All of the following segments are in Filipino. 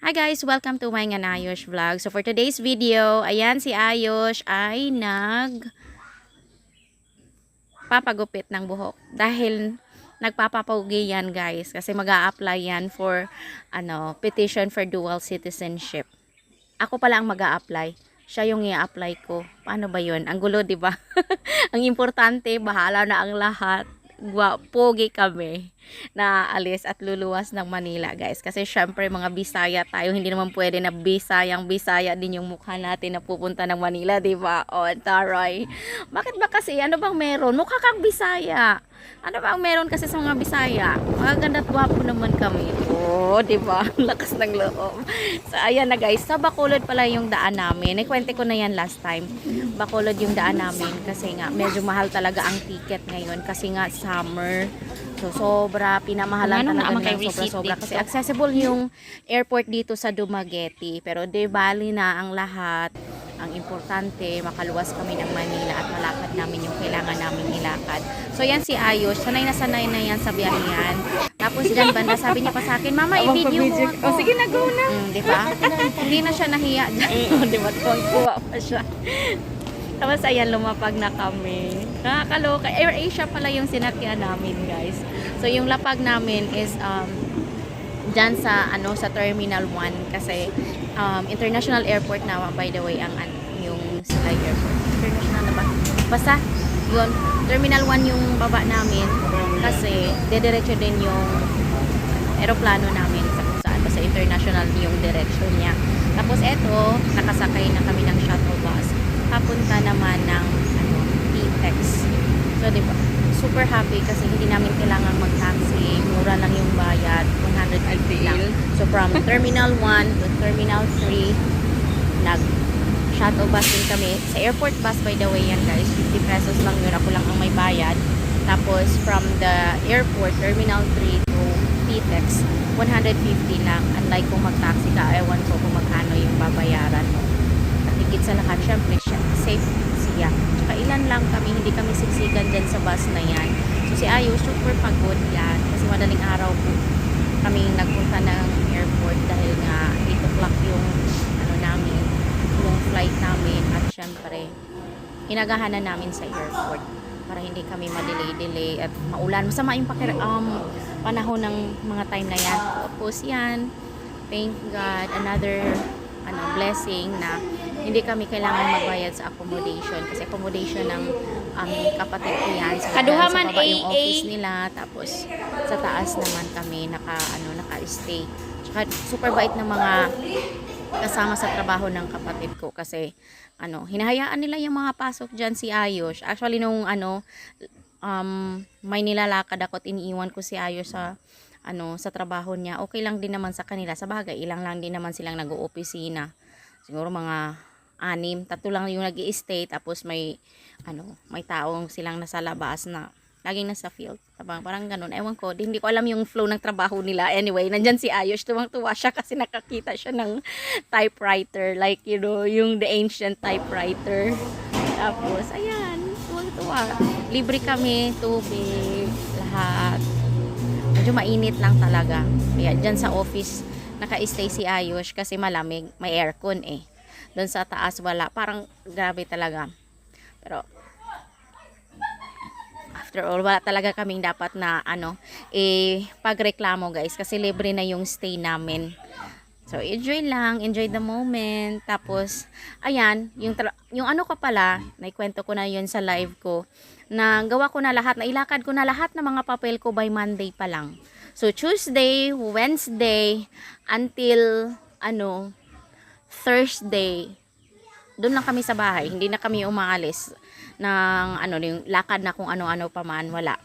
Hi guys! Welcome to my Ayush vlog. So for today's video, ayan si Ayush ay papagupit ng buhok. Dahil nagpapapogi yan guys. Kasi mag-a-apply yan for petition for dual citizenship. Ako pala ang mag-a-apply. Siya yung i-apply ko. Paano ba yun? Ang gulo, di ba? Ang importante, bahala na ang lahat. Pogi kami na alis at luluwas ng Manila guys, kasi syempre mga Bisaya tayo, hindi naman pwede na Bisaya din yung mukha natin na pupunta ng Manila, di ba? O taray, bakit ba kasi, ano bang meron? Mukha kang Bisaya, ano bang meron kasi sa mga Bisaya? Magaganda at gwapo naman kami, di ba? Lakas ng loob. So ayan na guys, sa Bacolod pala yung daan namin. Ikwente ko na yan last time. Bacolod yung daan namin kasi nga medyo mahal talaga ang ticket ngayon kasi nga summer. So sobra, pinamahalan talaga ng sobra-sobra kasi accessible yung airport dito sa Dumaguete. Pero di bali na ang lahat. Ang importante, makaluwas kami ng Manila at malakad namin yung kailangan namin ilakad. So yan si Ayush, sanay na yan sa biyahe yan. Tapos dyan banda, sabi niya pa sa akin, Mama, i-video mo ako. Oh, sige na, go na. Di ba? Hindi na siya nahiya dyan. Di ba? Tuwang-tuwa pa siya. Tapos ayan, lumapag na kami. Nakakaloka. AirAsia pala yung sinakyan namin, guys. So yung lapag namin is dyan sa sa Terminal 1 kasi international airport na, by the way, ang yung Silay Airport. International na ba? Basta yun, Terminal 1 yung baba namin kasi dediretso din yung aeroplano namin sa kung saan. Basta international yung direction niya. Tapos eto, nakasakay na kami ng shuttle bus. Papunta naman ng PTEX. So diba, super happy kasi hindi namin kailangan mag-taxi. Mura lang yung bayad, 150 lang. So from Terminal 1 to Terminal 3, nag-shuttle bus din kami. Sa airport bus, by the way yan guys, 50 pesos lang yun. Ako lang ang may bayad. Tapos from the airport, Terminal 3 to PTEX, 150 lang. Unlike kung mag-taxi ka, ewan ko kung magkano yung babayaran mo. Higit sa lahat, syempre safe siya. Tsaka ilan lang kami, hindi kami siksikan dyan sa bus na yan. So si Ayush, super pagod yan. Kasi madaling araw po kami nagpunta ng airport dahil nga 8 o'clock yung namin, yung flight namin. At syempre, inagahanan namin sa airport para hindi kami ma-delay at maulan. Masama yung panahon ng mga time na yan. Tapos yan, thank God, another blessing na hindi kami kailangan magbayad sa accommodation kasi accommodation ng kapatid ko yan. So, sa baba yung office nila, tapos sa taas naman kami naka-stay. Tsaka super bait ng mga kasama sa trabaho ng kapatid ko kasi hinahayaan nila yung mga pasok dyan si Ayush. Actually nung may nilalakad ako at iniiwan ko si Ayush sa trabaho niya, okay lang din naman sa kanila. Sa bagay, ilang lang din naman silang nag-oopisina. Siguro mga 6, 3 lang yung nag-i-stay, tapos may taong silang nasa labas na laging nasa field. Parang ganun. Ewan ko, hindi ko alam yung flow ng trabaho nila. Anyway, nandyan si Ayush, tuwang-tuwa siya kasi nakakita siya ng typewriter, like yung the ancient typewriter. Tapos ayan, tuwang-tuwa. Libre kami, tubig, lahat. Medyo mainit lang talaga. Kaya dyan sa office naka-stay si Ayush kasi malamig, may aircon eh. Doon sa taas wala. Parang grabe talaga. Pero after all, wala talaga kaming dapat na pagreklamo guys kasi libre na yung stay namin. So enjoy lang, enjoy the moment. Tapos ayan, yung ko pala, naikwento ko na yun sa live ko, na gawa ko na lahat, nailakad ko na lahat ng mga papel ko by Monday pa lang. So Tuesday, Wednesday until Thursday, doon lang kami sa bahay. Hindi na kami umaalis ng yung lakad na kung ano-ano pa man, wala.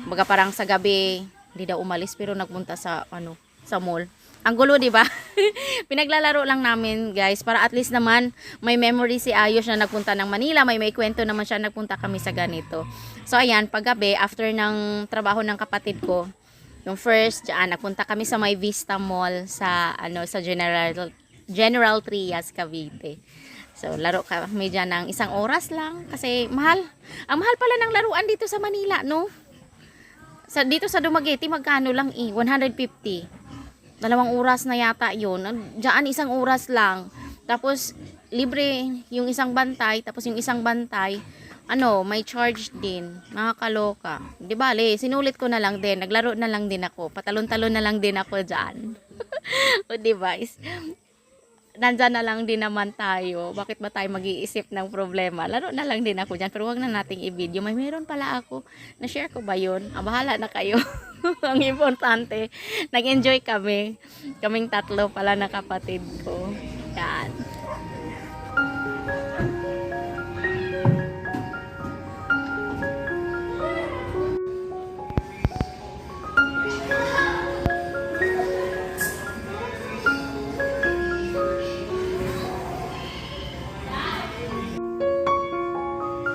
Baga parang sa gabi, hindi daw umalis pero nagpunta sa sa mall. Ang gulo, di ba? Pinaglalaro lang namin, guys, para at least naman may memory si Ayush na nagpunta ng Manila, may kwento naman siya nagpunta kami sa ganito. So ayan, paggabi after ng trabaho ng kapatid ko, yung first, nagpunta kami sa May Vista Mall sa sa General Trias, Cavite. So laro kami diyan ng 1 oras lang kasi mahal. Ang mahal pala ng laruan dito sa Manila, no? Dito sa Dumaguete magkano lang 150. 2 oras na yata yun. Diyan 1 oras lang. Tapos, libre yung isang bantay. Tapos yung isang bantay, may charge din. Nakakaloka. Di bale, sinulit ko na lang din. Naglaro na lang din ako. Patalon-talon na lang din ako dyan. O diba? Nandyan na lang din naman tayo. Bakit ba tayo mag-iisip ng problema? Laro na lang din ako dyan. Pero wag na nating i-video. May meron pala ako. Na-share ko ba yun? Bahala na kayo. Ang importante, nag-enjoy kami. Kaming 3 pala na kapatid ko. Yan.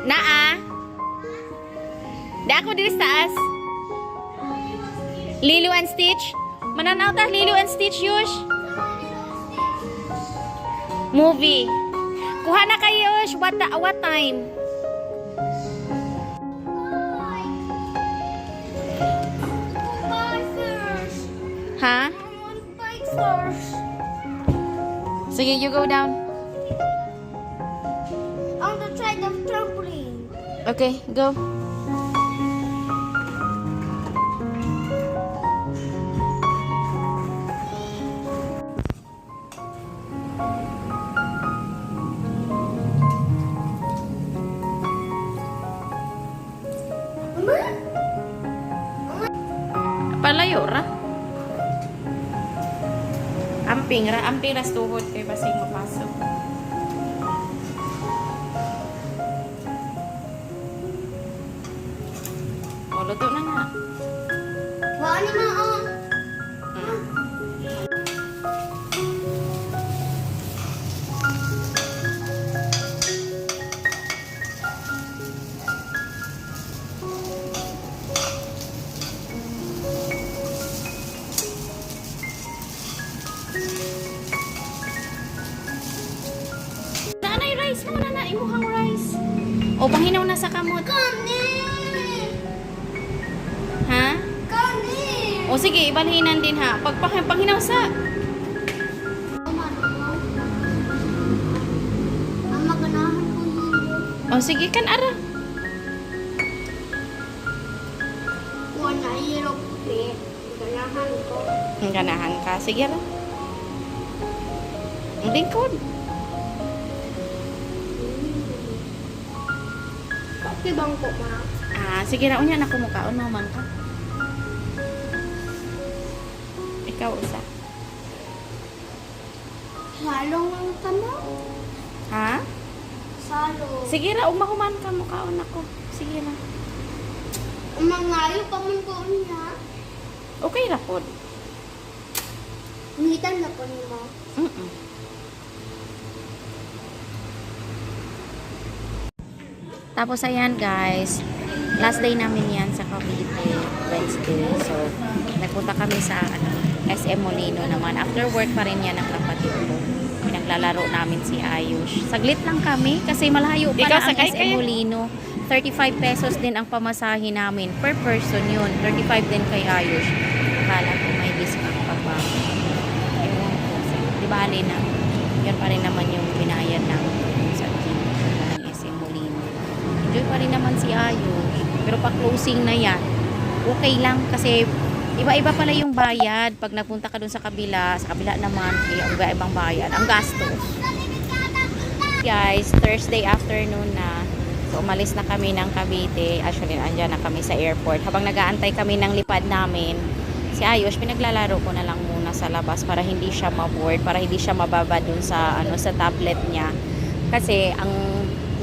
Naa? Da ako diri sa taas. Lilo and Stitch? Mananaw ta Lilo and Stitch, Yush? Movie. Kuha na kayo, Yush. What time? Ha? Sige, you go down. On the side of trampoline. Okay, go. Palayo ra. Amping ra tuhod kay basig mapasok. O, luto na nga. Wala ni Maa. Nanay rice mo na imuhang rice. O, panghinaw na sa kamot. Kani! Ha? Kani! O, sige, ibalhinan din ha. Panghinaw sa... Ang maganahan ko yun. O, sige, kan ara. Wala hirap eh. Ganahan ko. Ang ganahan ka. Sige ra. Ang lingkod. Pati bang ko, Ma? Sige ra. Unya na kumukaon mo man ka. Ikaw, usa. Salong ang tamo. Ha? Salong. Sige ra. Umahuman ka. Mukaon ako. Sige ra. Umangayo pa man ko niya. Okay ra po. Umitan na po niyo, Ma. Tapos ayan guys, last day namin yan sa Cavite, Wednesday. So, nagpunta kami sa SM Molino naman. After work pa rin yan ng kapatid ko. Pinaglalaro namin si Ayush. Saglit lang kami kasi malayo pala ang SM Molino. 35 pesos din ang pamasahe namin. Per person yun. 35 din kay Ayush. Akala ko may discount pa ba. Ewan ko. Di bali na. Yan pa rin naman yung binayad namin sa gym ng SM Molino. Enjoy pa rin naman si Ayush. Pero pa-closing na yan, okay lang kasi iba-iba pala yung bayad. Pag nagpunta ka dun sa kabila naman, iba-ibang bayad. Ang gastos. Guys, Thursday afternoon na. So, umalis na kami ng Cavite. Actually, andyan na kami sa airport. Habang nag-aantay kami ng lipad namin, si Ayush, pinaglalaro ko na lang muna sa labas para hindi siya ma-board, para hindi siya mababa dun sa, sa tablet niya. Kasi, ang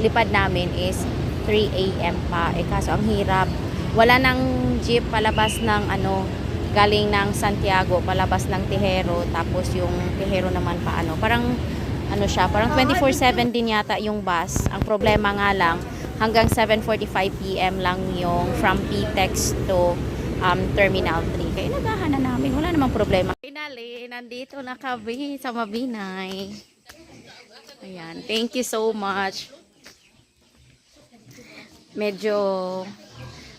lipad namin is 3 AM pa. Kaso ang hirap. Wala nang jeep palabas ng galing ng Santiago, palabas ng Tejero, tapos yung Tejero naman pa parang siya, parang 24/7 din yata yung bus. Ang problema nga lang, hanggang 7:45 PM lang yung from PTEX to Terminal 3. Kaya nagahan na namin, wala namang problema. Finally, nandito na kami sa Mabinay. Ayan, thank you so much. Medyo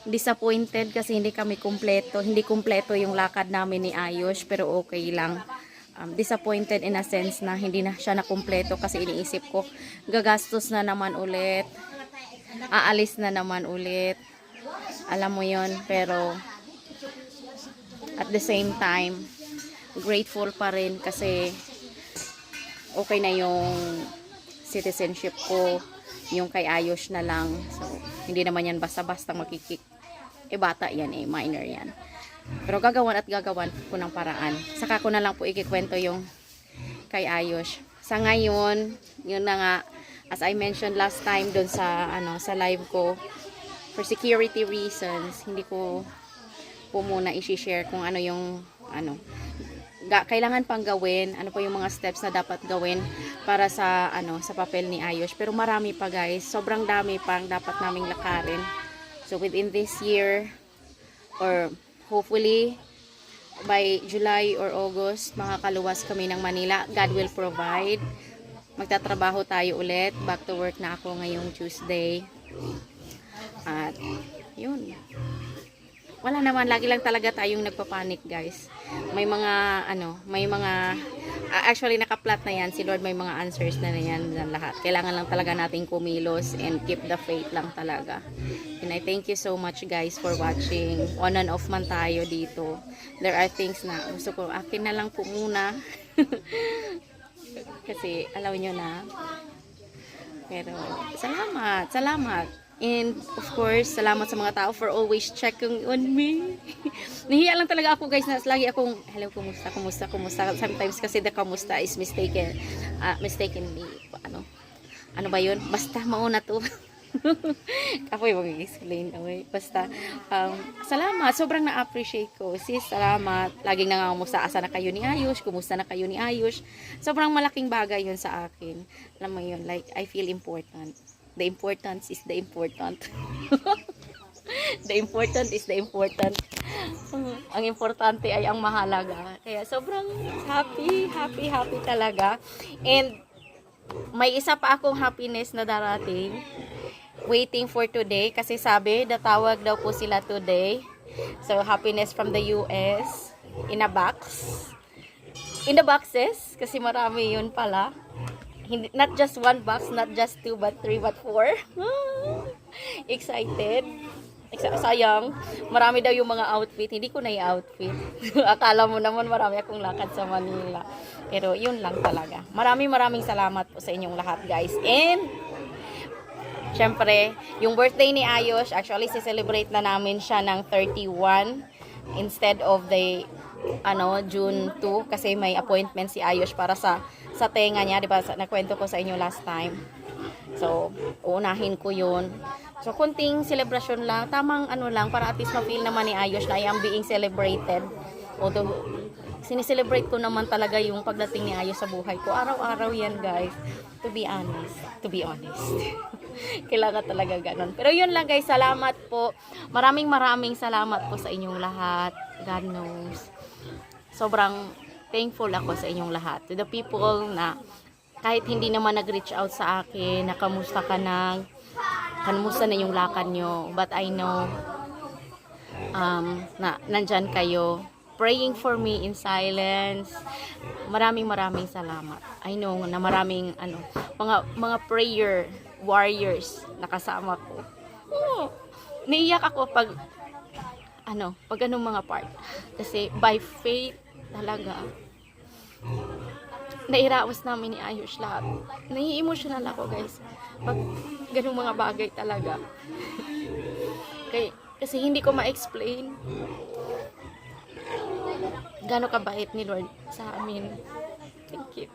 disappointed kasi hindi kami kumpleto. Hindi kumpleto yung lakad namin ni Ayush, pero okay lang. Disappointed in a sense na hindi na siya nakumpleto kasi iniisip ko gagastos na naman ulit, aalis na naman ulit, alam mo yon. Pero at the same time grateful pa rin kasi okay na yung citizenship ko, yung kay Ayush na lang. So hindi naman yan basta-basta makikik, bata yan, minor yan. Pero gagawan at gagawan ko ng paraan. Saka ko na lang po ikikwento yung kay Ayush. Sa ngayon, yun na nga, as I mentioned last time doon sa sa live ko, for security reasons, hindi ko po muna i-share kung ano yung kailangan pang gawin, ano po yung mga steps na dapat gawin para sa sa papel ni Ayush. Pero marami pa, guys. Sobrang dami pang dapat naming lakarin. So within this year, or hopefully by July or August, makakaluwas kami ng Manila. God will provide. Magtatrabaho tayo ulit. Back to work na ako ngayong Tuesday. At yun. Wala naman, lagi lang talaga tayong nagpapanik, guys. May mga actually nakaplat na yan si Lord, may mga answers na yan lahat. Kailangan lang talaga nating kumilos and keep the faith lang talaga. And I thank you so much, guys, for watching. On and off man tayo dito. There are things na gusto ko akin na lang po muna. Kasi alam nyo na. Pero salamat. And of course, salamat sa mga tao for always checking on me. Nahiya lang talaga ako, guys, na lagi akong hello, kumusta. Sometimes kasi the kamusta is mistakenly ano ba yun? Basta mauna to. Ako'y mag-explain. Basta salamat, sobrang na-appreciate ko. Sis, salamat. Laging nangangamusta, asa na kayo ni Ayush, kumusta na kayo ni Ayush. Sobrang malaking bagay yun sa akin. Alam mo yun, like I feel important. The importance is the important. The important is the important. Ang importante ay ang mahalaga. Kaya sobrang happy talaga. And may isa pa akong happiness na darating. Waiting for today. Kasi sabi, datawag daw po sila today. So, happiness from the US. In a box. In the boxes. Kasi marami yun pala. Not just one box, not just 2, but 3, but 4. Excited. Sayang, marami daw yung mga outfit. Hindi ko na i-outfit. Akala mo naman marami akong lakad sa Manila. Pero yun lang talaga. Maraming salamat po sa inyong lahat, guys. And, syempre, yung birthday ni Ayush, actually, si-celebrate na namin siya ng 31 instead of the June 2 kasi may appointment si Ayush para sa tenga niya, di ba? Nakwento ko sa inyo last time. So, uunahin ko yun. So, kunting celebration lang. Tamang lang, para at least ma-feel naman ni Ayush na I am being celebrated. Although, sineselebrate ko naman talaga yung pagdating ni Ayush sa buhay ko. Araw-araw yan, guys. To be honest. Kailangan talaga ganon. Pero yun lang, guys. Salamat po. Maraming salamat po sa inyong lahat. God knows. Sobrang thankful ako sa inyong lahat. To the people na kahit hindi naman nag-reach out sa akin, na kamusta na yung lakad nyo. But I know na nandyan kayo. Praying for me in silence. Maraming salamat. I know na maraming mga prayer warriors na kasama ko. Naiyak ako pag anong mga part. Kasi by faith talaga, nairaos namin ni Ayush lahat. Nai-emotional ako, guys. Pag ganung mga bagay talaga. Kasi hindi ko ma-explain gano'ng kabait ni Lord sa amin. Thank you.